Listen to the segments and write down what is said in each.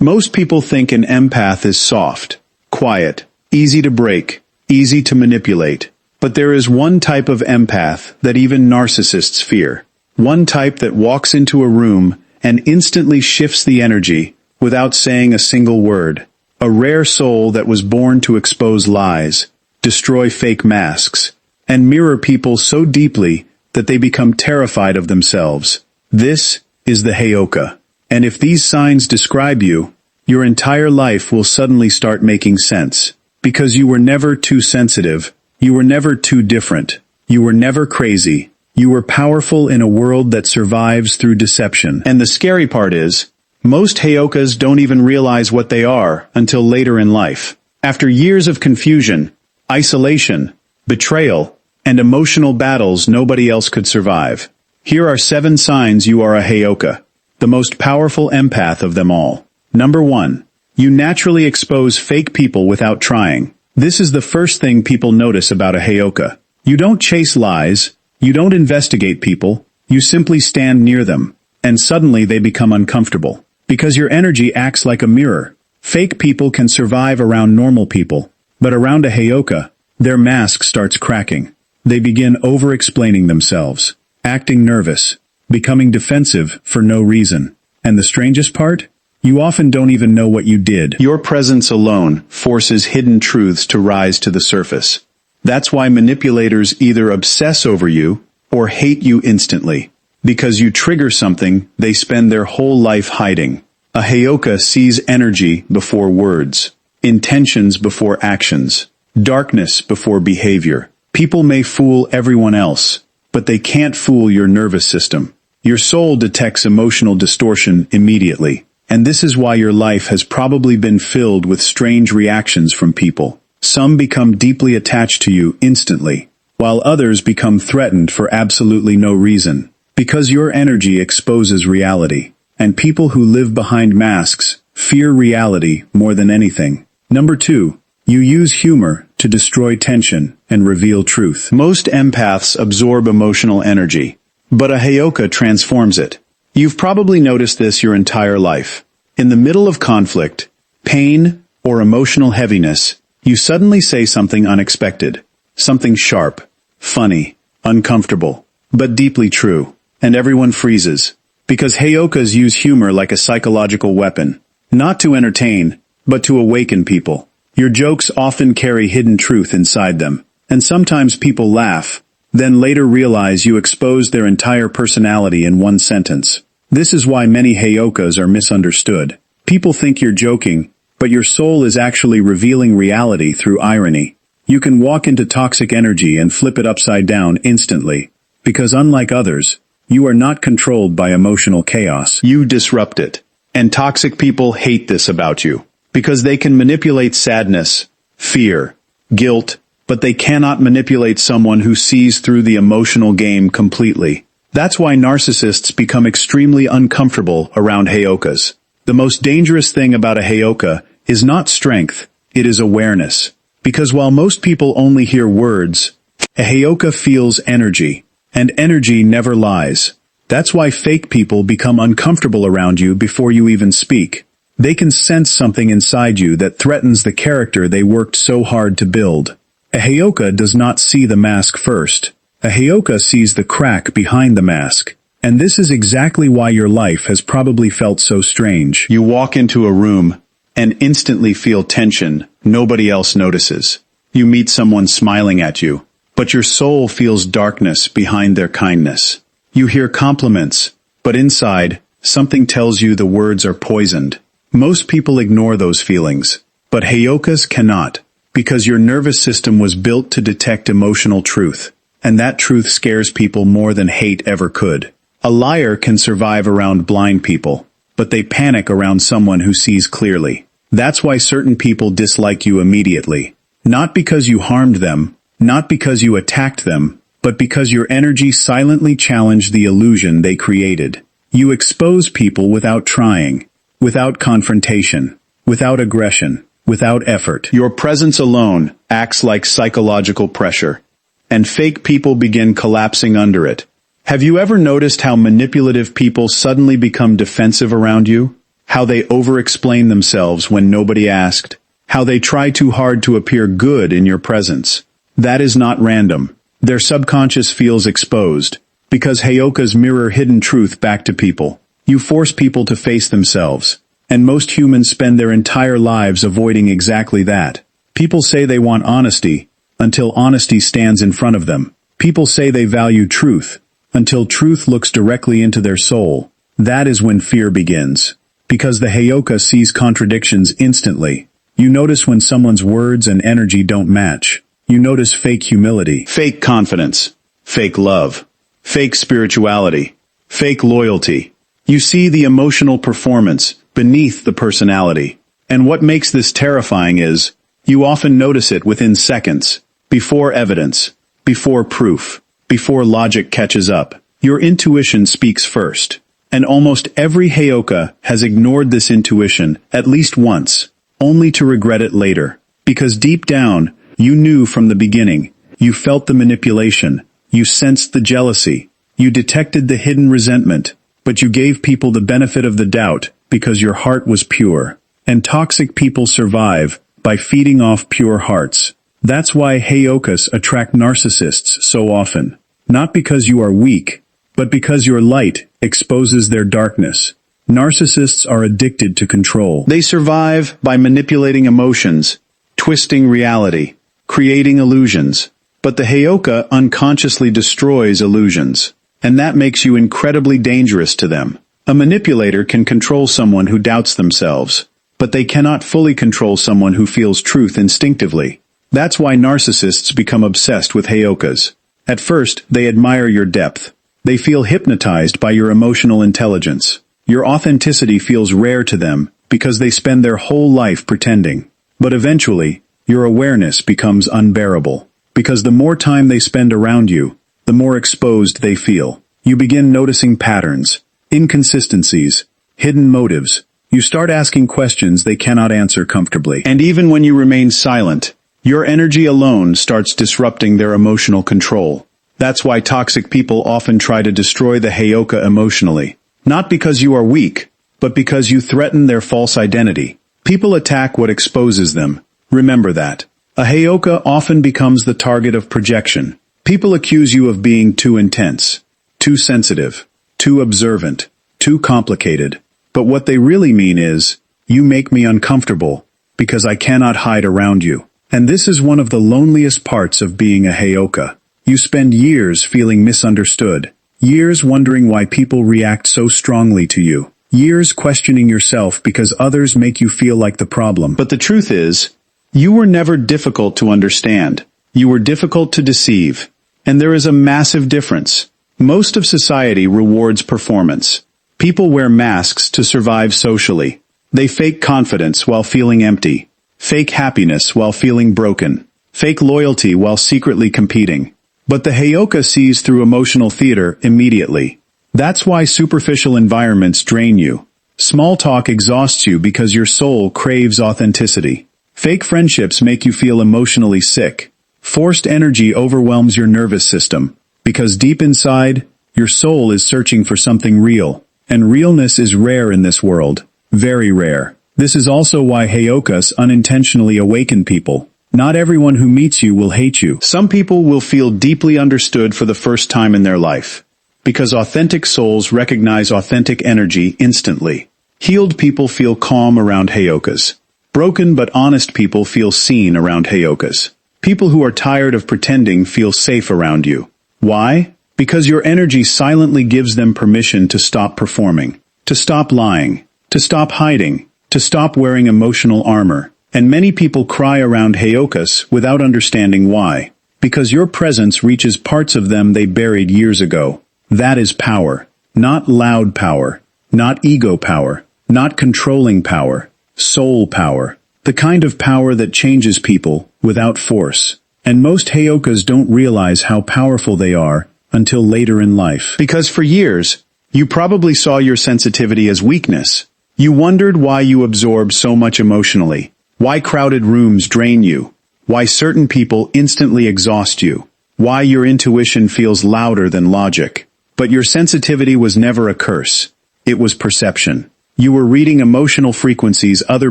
Most people think an empath is soft, quiet, easy to break, easy to manipulate. But there is one type of empath that even narcissists fear. One type that walks into a room and instantly shifts the energy without saying a single word. A rare soul that was born to expose lies, destroy fake masks, and mirror people so deeply that they become terrified of themselves. This is the Heyoka. And if these signs describe you, your entire life will suddenly start making sense. Because you were never too sensitive, you were never too different, you were never crazy, you were powerful in a world that survives through deception. And the scary part is, most Heyokas don't even realize what they are until later in life. After years of confusion, isolation, betrayal, and emotional battles nobody else could survive. Here are 7 signs you are a Heyoka, the most powerful empath of them all. Number 1. You naturally expose fake people without trying. This is the first thing people notice about a Heyoka. You don't chase lies, you don't investigate people, you simply stand near them, and suddenly they become uncomfortable. Because your energy acts like a mirror. Fake people can survive around normal people, but around a Heyoka, their mask starts cracking. They begin over-explaining themselves, acting nervous, becoming defensive for no reason. And the strangest part? You often don't even know what you did. Your presence alone forces hidden truths to rise to the surface. That's why manipulators either obsess over you or hate you instantly. Because you trigger something they spend their whole life hiding. A Heyoka sees energy before words, intentions before actions, darkness before behavior. People may fool everyone else, but they can't fool your nervous system. Your soul detects emotional distortion immediately. And this is why your life has probably been filled with strange reactions from people. Some become deeply attached to you instantly, while others become threatened for absolutely no reason. Because your energy exposes reality, and people who live behind masks fear reality more than anything. Number 2. You use humor to destroy tension and reveal truth. Most empaths absorb emotional energy, but a Heyoka transforms it. You've probably noticed this your entire life. In the middle of conflict, pain, or emotional heaviness, you suddenly say something unexpected. Something sharp, funny, uncomfortable, but deeply true. And everyone freezes. Because Heyokas use humor like a psychological weapon. Not to entertain, but to awaken people. Your jokes often carry hidden truth inside them. And sometimes people laugh, then later realize you exposed their entire personality in one sentence. This is why many Heyokas are misunderstood. People think you're joking, but your soul is actually revealing reality through irony. You can walk into toxic energy and flip it upside down instantly. Because unlike others, you are not controlled by emotional chaos. You disrupt it. And toxic people hate this about you. Because they can manipulate sadness, fear, guilt, but they cannot manipulate someone who sees through the emotional game completely. That's why narcissists become extremely uncomfortable around Heyokas. The most dangerous thing about a Heyoka is not strength, it is awareness. Because while most people only hear words, a Heyoka feels energy. And energy never lies. That's why fake people become uncomfortable around you before you even speak. They can sense something inside you that threatens the character they worked so hard to build. A Heyoka does not see the mask first. A Heyoka sees the crack behind the mask. And this is exactly why your life has probably felt so strange. You walk into a room and instantly feel tension nobody else notices. You meet someone smiling at you, but your soul feels darkness behind their kindness. You hear compliments, but inside, something tells you the words are poisoned. Most people ignore those feelings, but Heyokas cannot, because your nervous system was built to detect emotional truth, and that truth scares people more than hate ever could. A liar can survive around blind people, but they panic around someone who sees clearly. That's why certain people dislike you immediately. Not because you harmed them, not because you attacked them, but because your energy silently challenged the illusion they created. You expose people without trying, without confrontation, without aggression, without effort. Your presence alone acts like psychological pressure, and fake people begin collapsing under it. Have you ever noticed how manipulative people suddenly become defensive around you? how they over-explain themselves when nobody asked, how they try too hard to appear good in your presence. That is not random. Their subconscious feels exposed, because Heyokas mirror hidden truth back to people. You force people to face themselves, and most humans spend their entire lives avoiding exactly that. People say they want honesty, until honesty stands in front of them. People say they value truth, until truth looks directly into their soul. That is when fear begins. Because the Heyoka sees contradictions instantly. You notice when someone's words and energy don't match. You notice fake humility, fake confidence, fake love, fake spirituality, fake loyalty. You see the emotional performance beneath the personality. And what makes this terrifying is, you often notice it within seconds, before evidence, before proof, before logic catches up. Your intuition speaks first. And almost every Heyoka has ignored this intuition at least once, only to regret it later. Because deep down, you knew from the beginning. You felt the manipulation. You sensed the jealousy. You detected the hidden resentment. But you gave people the benefit of the doubt because your heart was pure. And toxic people survive by feeding off pure hearts. That's why Heyokas attract narcissists so often. Not because you are weak, but because your light exposes their darkness. Narcissists are addicted to control. They survive by manipulating emotions, twisting reality, creating illusions. But the Heyoka unconsciously destroys illusions. And that makes you incredibly dangerous to them. A manipulator can control someone who doubts themselves, but they cannot fully control someone who feels truth instinctively. That's why narcissists become obsessed with Heyokas. At first, they admire your depth. They feel hypnotized by your emotional intelligence. Your authenticity feels rare to them because they spend their whole life pretending. But eventually, your awareness becomes unbearable. Because the more time they spend around you, the more exposed they feel. You begin noticing patterns, inconsistencies, hidden motives. You start asking questions they cannot answer comfortably. And even when you remain silent, your energy alone starts disrupting their emotional control. That's why toxic people often try to destroy the Heyoka emotionally. Not because you are weak, but because you threaten their false identity. People attack what exposes them. Remember that. A Heyoka often becomes the target of projection. People accuse you of being too intense, too sensitive, too observant, too complicated. But what they really mean is, you make me uncomfortable, because I cannot hide around you. And this is one of the loneliest parts of being a Heyoka. You spend years feeling misunderstood, years wondering why people react so strongly to you, years questioning yourself because others make you feel like the problem. But the truth is, you were never difficult to understand. You were difficult to deceive. And there is a massive difference. Most of society rewards performance. People wear masks to survive socially. They fake confidence while feeling empty, fake happiness while feeling broken, fake loyalty while secretly competing. But the Heyoka sees through emotional theater immediately. That's why superficial environments drain you. Small talk exhausts you because your soul craves authenticity. Fake friendships make you feel emotionally sick. Forced energy overwhelms your nervous system, because deep inside, your soul is searching for something real. And realness is rare in this world. Very rare. This is also why Heyokas unintentionally awaken people. Not everyone who meets you will hate you. Some people will feel deeply understood for the first time in their life. Because authentic souls recognize authentic energy instantly. Healed people feel calm around Heyokas. Broken but honest people feel seen around Heyokas. People who are tired of pretending feel safe around you. Why? Because your energy silently gives them permission to stop performing, to stop lying, to stop hiding, to stop wearing emotional armor. And many people cry around Heyokas without understanding why. Because your presence reaches parts of them they buried years ago. That is power. Not loud power. Not ego power. Not controlling power. Soul power. The kind of power that changes people without force. And most Heyokas don't realize how powerful they are until later in life. Because for years, you probably saw your sensitivity as weakness. You wondered why you absorb so much emotionally. Why crowded rooms drain you. Why certain people instantly exhaust you. Why your intuition feels louder than logic. But your sensitivity was never a curse. It was perception. You were reading emotional frequencies other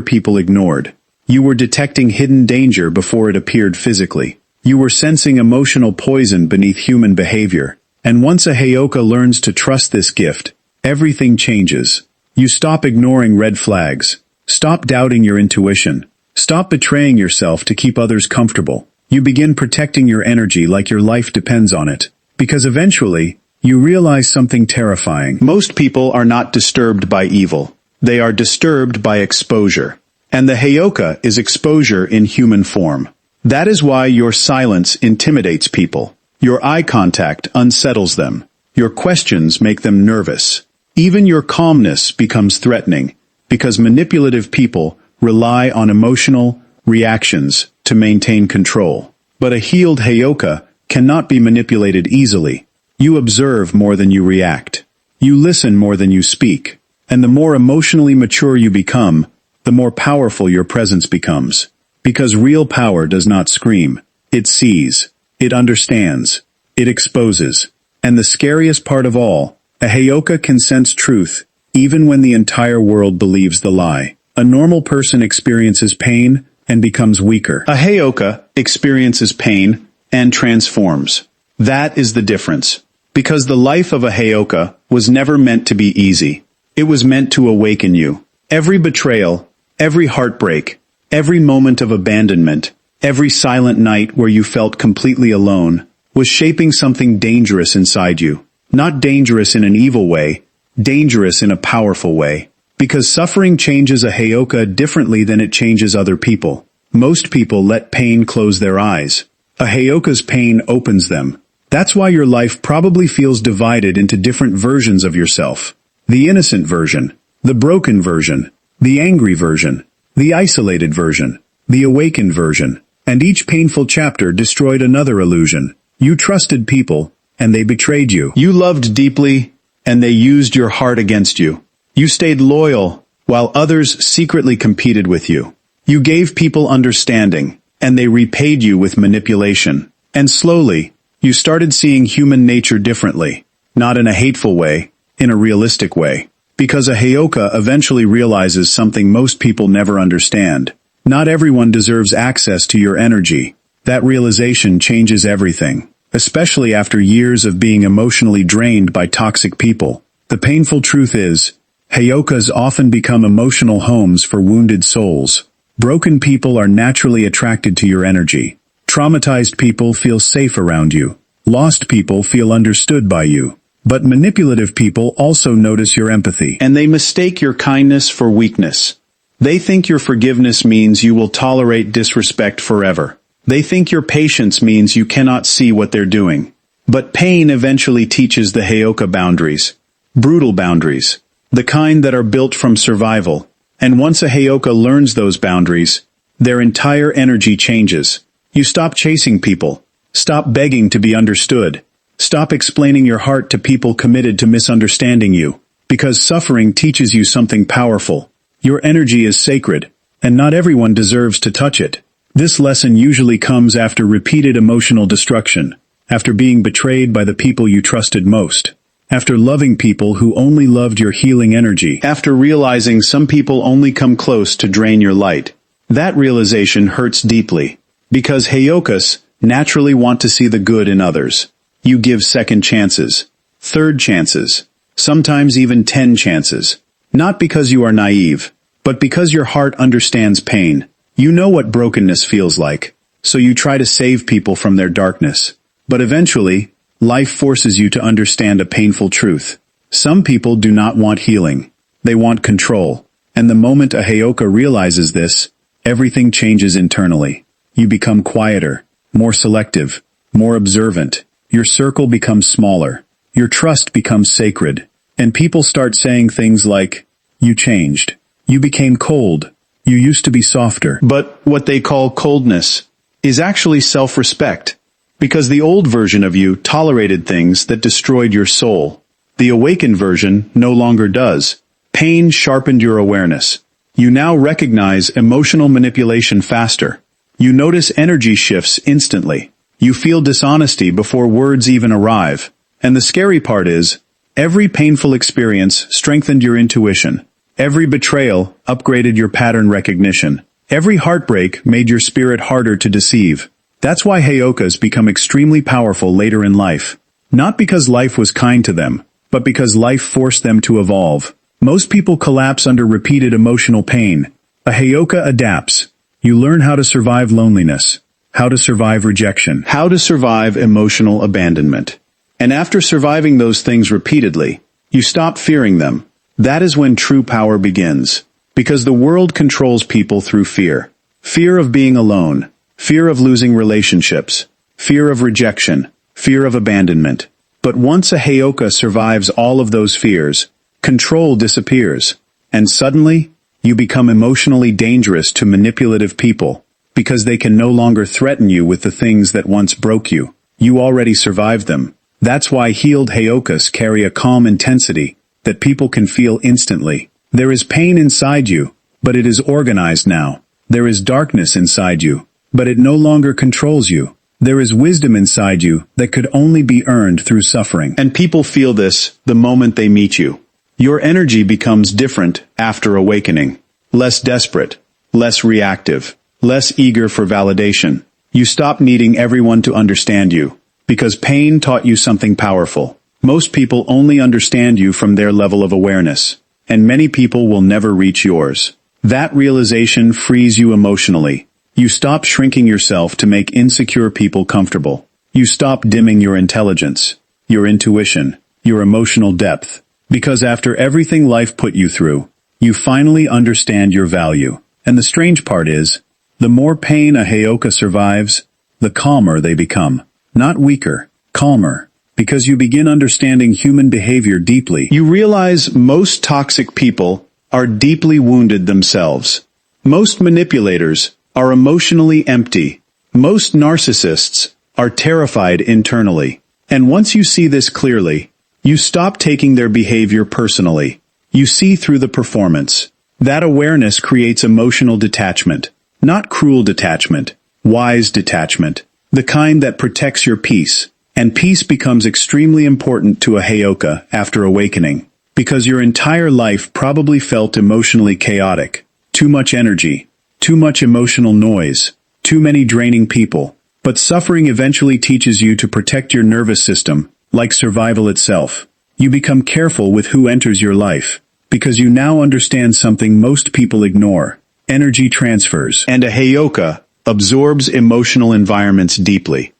people ignored. You were detecting hidden danger before it appeared physically. You were sensing emotional poison beneath human behavior. And once a Heyoka learns to trust this gift, everything changes. You stop ignoring red flags. Stop doubting your intuition. Stop betraying yourself to keep others comfortable. You begin protecting your energy like your life depends on it. Because eventually, you realize something terrifying. Most people are not disturbed by evil. They are disturbed by exposure. And the Heyoka is exposure in human form. That is why your silence intimidates people. Your eye contact unsettles them. Your questions make them nervous. Even your calmness becomes threatening, because manipulative people rely on emotional reactions to maintain control. But a healed Heyoka cannot be manipulated easily. You observe more than you react. You listen more than you speak. And the more emotionally mature you become, the more powerful your presence becomes. Because real power does not scream. It sees. It understands. It exposes. And the scariest part of all, a Heyoka can sense truth, even when the entire world believes the lie. A normal person experiences pain and becomes weaker. A Heyoka experiences pain and transforms. That is the difference. Because the life of a Heyoka was never meant to be easy. It was meant to awaken you. Every betrayal, every heartbreak, every moment of abandonment, every silent night where you felt completely alone, was shaping something dangerous inside you. Not dangerous in an evil way, dangerous in a powerful way. Because suffering changes a Heyoka differently than it changes other people. Most people let pain close their eyes. A Heyoka's pain opens them. That's why your life probably feels divided into different versions of yourself. The innocent version, the broken version, the angry version, the isolated version, the awakened version. And each painful chapter destroyed another illusion. You trusted people, and they betrayed you. You loved deeply, and they used your heart against you. You stayed loyal, while others secretly competed with you. You gave people understanding, and they repaid you with manipulation. And slowly, you started seeing human nature differently. Not in a hateful way, in a realistic way. Because a Heyoka eventually realizes something most people never understand. Not everyone deserves access to your energy. That realization changes everything. Especially after years of being emotionally drained by toxic people. The painful truth is, Heyokas often become emotional homes for wounded souls. Broken people are naturally attracted to your energy. Traumatized people feel safe around you. Lost people feel understood by you. But manipulative people also notice your empathy. And they mistake your kindness for weakness. They think your forgiveness means you will tolerate disrespect forever. They think your patience means you cannot see what they're doing. But pain eventually teaches the Heyoka boundaries. Brutal boundaries. The kind that are built from survival. And once a Heyoka learns those boundaries, their entire energy changes. You stop chasing people. Stop begging to be understood. Stop explaining your heart to people committed to misunderstanding you. Because suffering teaches you something powerful. Your energy is sacred, and not everyone deserves to touch it. This lesson usually comes after repeated emotional destruction, after being betrayed by the people you trusted most, after loving people who only loved your healing energy, after realizing some people only come close to drain your light. That realization hurts deeply, because Heyokas naturally want to see the good in others. You give second chances, third chances, sometimes even 10 chances. Not because you are naive, but because your heart understands pain. You know what brokenness feels like, so you try to save people from their darkness. But eventually, life forces you to understand a painful truth. Some people do not want healing. They want control. And the moment a Heyoka realizes this, everything changes internally. You become quieter, more selective, more observant. Your circle becomes smaller. Your trust becomes sacred. And people start saying things like, "You changed. You became cold. You used to be softer." But what they call coldness is actually self-respect. Because the old version of you tolerated things that destroyed your soul. The awakened version no longer does. Pain sharpened your awareness. You now recognize emotional manipulation faster. You notice energy shifts instantly. You feel dishonesty before words even arrive. And the scary part is, every painful experience strengthened your intuition. Every betrayal upgraded your pattern recognition. Every heartbreak made your spirit harder to deceive. That's why Heyokas become extremely powerful later in life. Not because life was kind to them, but because life forced them to evolve. Most people collapse under repeated emotional pain. A Heyoka adapts. You learn how to survive loneliness, how to survive rejection, how to survive emotional abandonment. And after surviving those things repeatedly, you stop fearing them. That is when true power begins. Because the world controls people through fear. Fear of being alone, fear of losing relationships, fear of rejection, fear of abandonment. But once a Heyoka survives all of those fears, control disappears. And suddenly, you become emotionally dangerous to manipulative people, because they can no longer threaten you with the things that once broke you. You already survived them. That's why healed Heyokas carry a calm intensity that people can feel instantly. There is pain inside you, but it is organized now. There is darkness inside you, but it no longer controls you. There is wisdom inside you that could only be earned through suffering. And people feel this the moment they meet you. Your energy becomes different after awakening. Less desperate, less reactive, less eager for validation. You stop needing everyone to understand you, because pain taught you something powerful. Most people only understand you from their level of awareness, and many people will never reach yours. That realization frees you emotionally. You stop shrinking yourself to make insecure people comfortable. You stop dimming your intelligence, your intuition, your emotional depth. Because after everything life put you through, you finally understand your value. And the strange part is, the more pain a Heyoka survives, the calmer they become. Not weaker, calmer. Because you begin understanding human behavior deeply. You realize most toxic people are deeply wounded themselves. Most manipulators are emotionally empty. Most narcissists are terrified internally. And once you see this clearly, you stop taking their behavior personally. You see through the performance. That awareness creates emotional detachment. Not cruel detachment, wise detachment. The kind that protects your peace. And peace becomes extremely important to a Heyoka after awakening. Because your entire life probably felt emotionally chaotic. Too much energy. Too much emotional noise. Too many draining people. But suffering eventually teaches you to protect your nervous system, like survival itself. You become careful with who enters your life. Because you now understand something most people ignore. Energy transfers. And a Heyoka absorbs emotional environments deeply.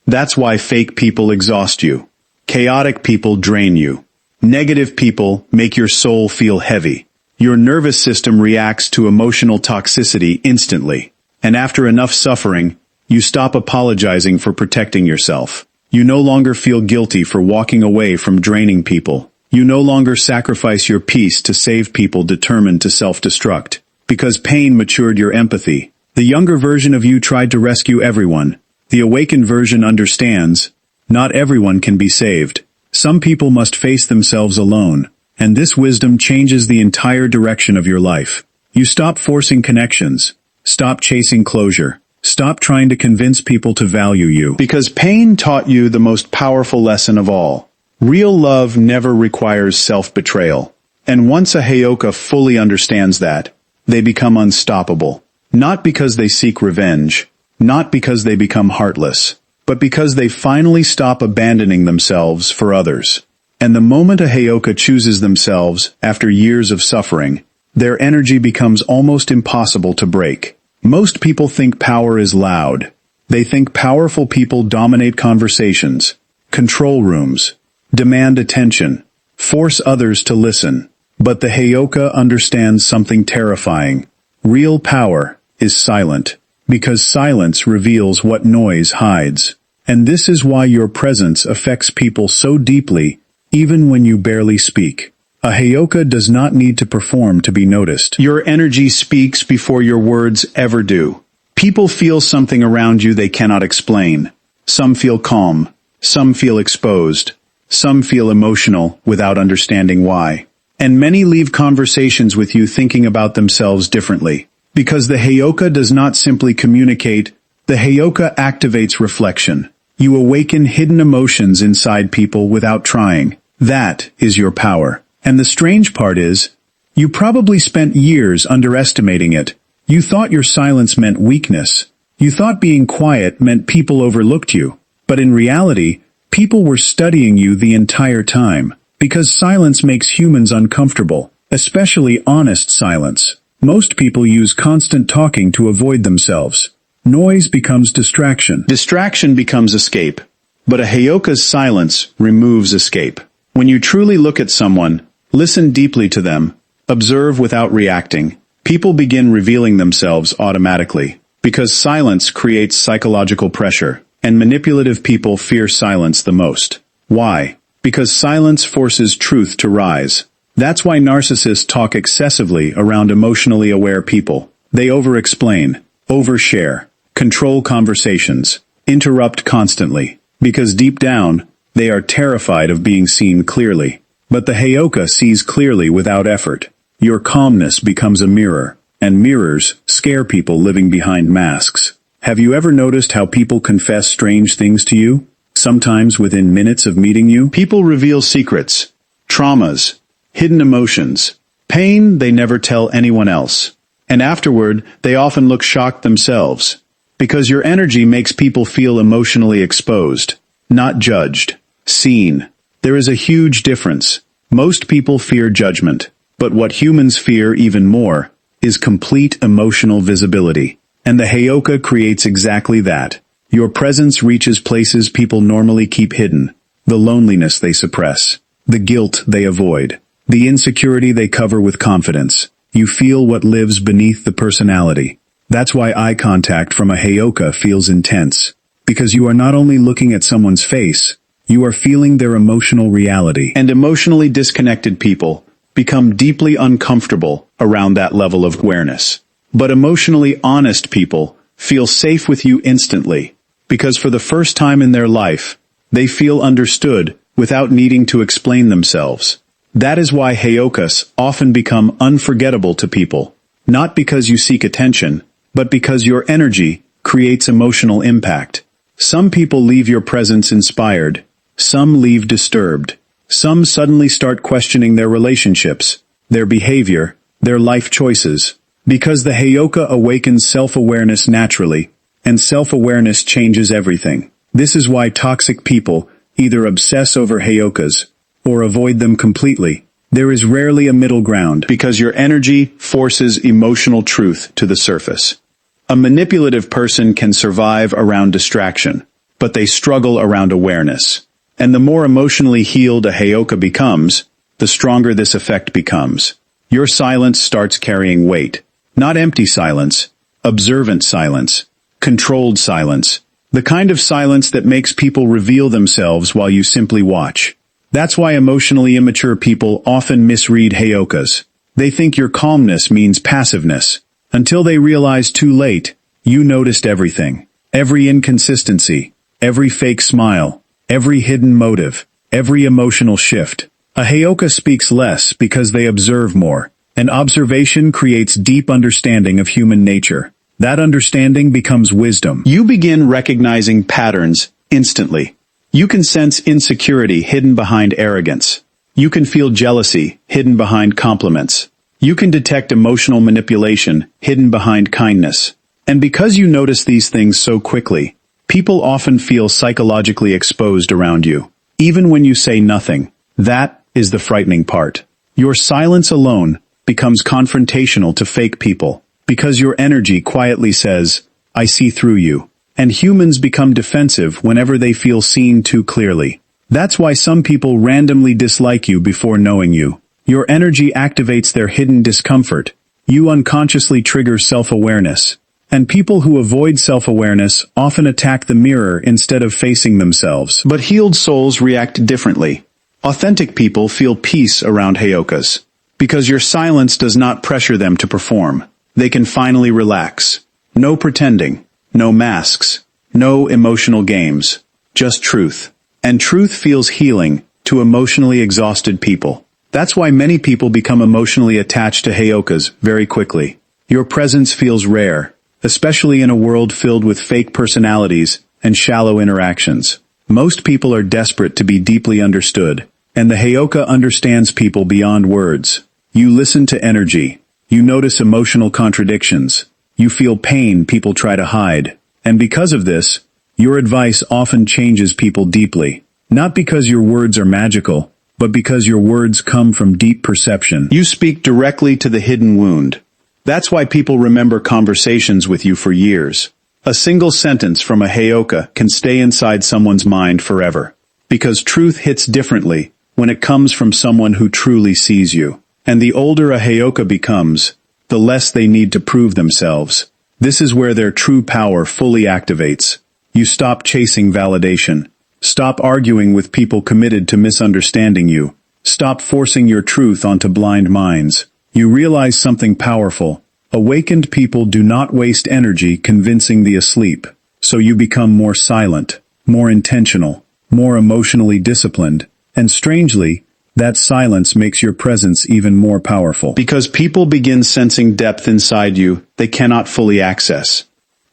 That's why fake people exhaust you. Chaotic people drain you. Negative people make your soul feel heavy. Your nervous system reacts to emotional toxicity instantly. And after enough suffering, you stop apologizing for protecting yourself. You no longer feel guilty for walking away from draining people. You no longer sacrifice your peace to save people determined to self-destruct. Because pain matured your empathy. The younger version of you tried to rescue everyone. The awakened version understands, not everyone can be saved. Some people must face themselves alone, and this wisdom changes the entire direction of your life. You stop forcing connections, stop chasing closure, stop trying to convince people to value you. Because pain taught you the most powerful lesson of all. Real love never requires self-betrayal. And once a Heyoka fully understands that, they become unstoppable. Not because they seek revenge, not because they become heartless, but because they finally stop abandoning themselves for others. And the moment a Heyoka chooses themselves after years of suffering, their energy becomes almost impossible to break. Most people think power is loud. They think powerful people dominate conversations, control rooms, demand attention, force others to listen. But the Heyoka understands something terrifying. Real power is silent. Because silence reveals what noise hides. And this is why your presence affects people so deeply, even when you barely speak. A Heyoka does not need to perform to be noticed. Your energy speaks before your words ever do. People feel something around you they cannot explain. Some feel calm. Some feel exposed. Some feel emotional without understanding why. And many leave conversations with you thinking about themselves differently. Because the Heyoka does not simply communicate, the Heyoka activates reflection. You awaken hidden emotions inside people without trying. That is your power. And the strange part is, You probably spent years underestimating it. You thought your silence meant weakness. You thought being quiet meant people overlooked you. But in reality, people were studying you the entire time. Because silence makes humans uncomfortable, especially honest silence. Most people use constant talking to avoid themselves. Noise becomes distraction. Distraction becomes escape. But a Heyoka's silence removes escape. When you truly look at someone, listen deeply to them, observe without reacting, people begin revealing themselves automatically. Because silence creates psychological pressure, and manipulative people fear silence the most. Why? Because silence forces truth to rise. That's why narcissists talk excessively around emotionally aware people. They over-explain, overshare, control conversations, interrupt constantly. Because deep down, they are terrified of being seen clearly. But the Heyoka sees clearly without effort. Your calmness becomes a mirror, and mirrors scare people living behind masks. Have you ever noticed how people confess strange things to you? Sometimes within minutes of meeting you, people reveal secrets, traumas, hidden emotions, pain they never tell anyone else. And afterward, they often look shocked themselves. Because your energy makes people feel emotionally exposed, not judged, seen. There is a huge difference. Most people fear judgment, but what humans fear even more is complete emotional visibility. And the Heyoka creates exactly that. Your presence reaches places people normally keep hidden, the loneliness they suppress, the guilt they avoid, the insecurity they cover with confidence. You feel what lives beneath the personality. That's why eye contact from a Heyoka feels intense. Because you are not only looking at someone's face, you are feeling their emotional reality. And emotionally disconnected people become deeply uncomfortable around that level of awareness. But emotionally honest people feel safe with you instantly. Because for the first time in their life, they feel understood without needing to explain themselves. That is why Heyokas often become unforgettable to people. Not because you seek attention, but because your energy creates emotional impact. Some people leave your presence inspired. Some leave disturbed. Some suddenly start questioning their relationships, their behavior, their life choices. Because the Heyoka awakens self-awareness naturally, and self-awareness changes everything. This is why toxic people either obsess over Heyokas or avoid them completely. There is rarely a middle ground, because your energy forces emotional truth to the surface. A manipulative person can survive around distraction, but they struggle around awareness. And the more emotionally healed a Heyoka becomes, the stronger this effect becomes. Your silence starts carrying weight. Not empty silence, observant silence, controlled silence. The kind of silence that makes people reveal themselves while you simply watch. That's why emotionally immature people often misread Heyokas. They think your calmness means passiveness. Until they realize too late, you noticed everything. Every inconsistency, every fake smile, every hidden motive, every emotional shift. A Heyoka speaks less because they observe more. And observation creates deep understanding of human nature. That understanding becomes wisdom. You begin recognizing patterns instantly. You can sense insecurity hidden behind arrogance. You can feel jealousy hidden behind compliments. You can detect emotional manipulation hidden behind kindness. And because you notice these things so quickly, people often feel psychologically exposed around you. Even when you say nothing. That is the frightening part. Your silence alone becomes confrontational to fake people, because your energy quietly says, I see through you. And humans become defensive whenever they feel seen too clearly. That's why some people randomly dislike you before knowing you. Your energy activates their hidden discomfort. You unconsciously trigger self-awareness. And people who avoid self-awareness often attack the mirror instead of facing themselves. But healed souls react differently. Authentic people feel peace around Heyokas. Because your silence does not pressure them to perform. They can finally relax. No pretending. No masks. No emotional games. Just truth. And truth feels healing to emotionally exhausted people. That's why many people become emotionally attached to Heyokas very quickly. Your presence feels rare, especially in a world filled with fake personalities and shallow interactions. Most people are desperate to be deeply understood, and the Heyoka understands people beyond words. You listen to energy. You notice emotional contradictions. You feel pain people try to hide. And because of this, your advice often changes people deeply. Not because your words are magical, but because your words come from deep perception. You speak directly to the hidden wound. That's why people remember conversations with you for years. A single sentence from a Heyoka can stay inside someone's mind forever. Because truth hits differently when it comes from someone who truly sees you. And the older a Heyoka becomes, the less they need to prove themselves. This is where their true power fully activates. You stop chasing validation. Stop arguing with people committed to misunderstanding you. Stop forcing your truth onto blind minds. You realize something powerful. Awakened people do not waste energy convincing the asleep. So you become more silent, more intentional, more emotionally disciplined. And strangely, that silence makes your presence even more powerful. Because people begin sensing depth inside you they cannot fully access.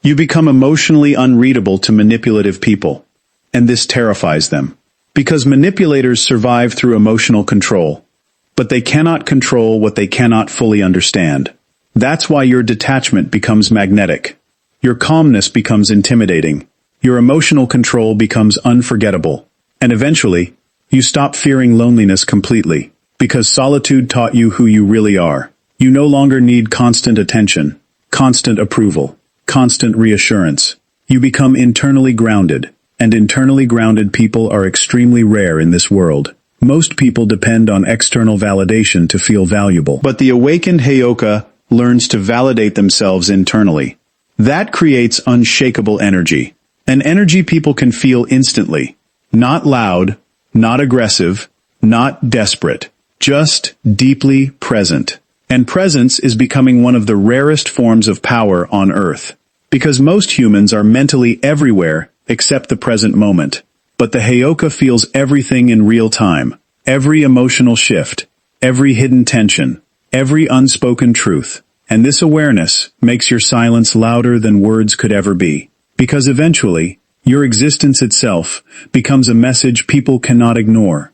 You become emotionally unreadable to manipulative people. And this terrifies them. Because manipulators survive through emotional control. But they cannot control what they cannot fully understand. That's why your detachment becomes magnetic. Your calmness becomes intimidating. Your emotional control becomes unforgettable. And eventually, you stop fearing loneliness completely. Because solitude taught you who you really are. You no longer need constant attention, constant approval, constant reassurance. You become internally grounded. And internally grounded people are extremely rare in this world. Most people depend on external validation to feel valuable. But the awakened Heyoka learns to validate themselves internally. That creates unshakable energy. An energy people can feel instantly. Not loud, not aggressive, not desperate. Just deeply present. And presence is becoming one of the rarest forms of power on Earth. Because most humans are mentally everywhere except the present moment. But the Heyoka feels everything in real time. Every emotional shift, every hidden tension, every unspoken truth. And this awareness makes your silence louder than words could ever be. Because eventually, your existence itself becomes a message people cannot ignore.